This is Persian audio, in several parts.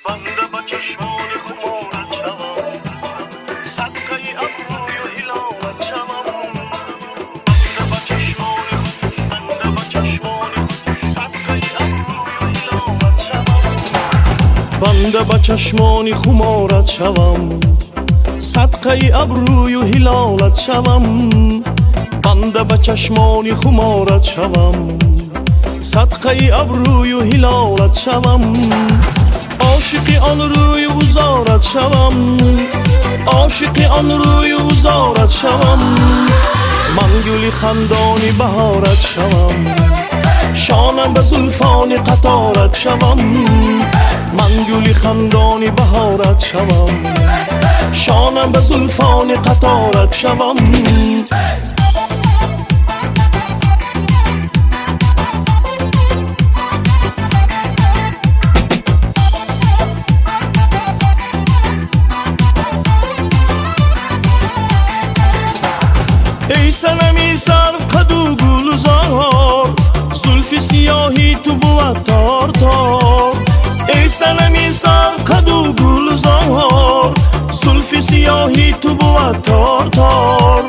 بنده با چشمان خمارت شوم، صدقه ابروی و هلالت شوم. بنده با چشمان صدقه ابروی و هلالت شوم. بنده با چشمان خمارت شوم، صدقه ابروی و هلالت شوم. بنده با چشمان خمارت شوم، صدقه ابروی و هلالت شوم. عاشق آن روی و زارت شوم، عاشق آن روی و زارت شوم. من گل خندان بهارت شوم، شانم به زلفان قطارت شوم. من گل خندان بهارت شوم، شانم به زلفان قطارت شوم. ای صنمی سر قد و گلزار، زلف سیاهی تو بود تار تار. ای صنمی سر قد و گلزار، زلف سیاهی تو بود تار تار.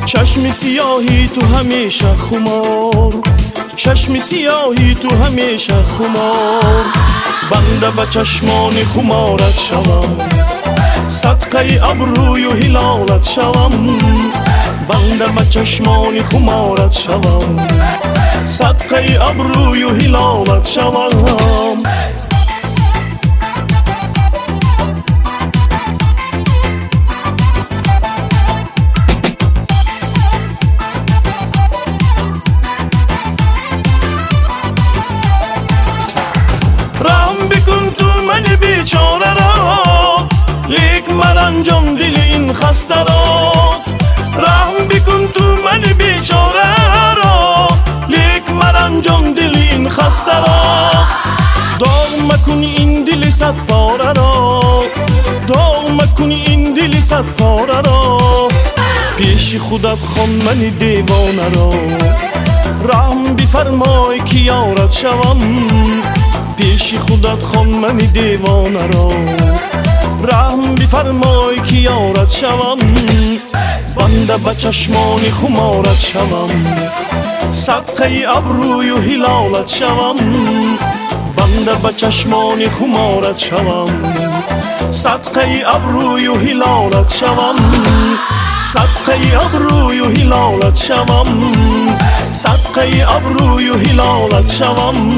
چشم سیاهی تو همیشه خمار، چشم سیاهی تو همیشه خمار. بنده با چشمان خمارت شوم، صدقه ابروی و هلالت شوم. بنده با چشمان خمارت شوم، صدقه ابروی و هلالت شوم. رحم بکن تو من بیچاره را، لیک مرنجم دل این خسته را. رحم بکن تو من بیچاره را، لیک مرنجم دل این خسته را. داغ مکن این دل صد پاره را، داغ مکن این دل صد پاره را. پیش خودت خوان من دیوانه را، رحم بفرمای که یارت شوم. پیش خودت خوان من دیوانه را، رحم بفرمای که یارت شوم. بنده با چشمان خمارت شوم، صدقه ابروی و هلالت شوم. بنده با چشمان خمارت شوم، صدقه ابروی و هلالت شوم. صدقه ابروی و هلالت شوم، صدقه ابروی و هلالت شوم.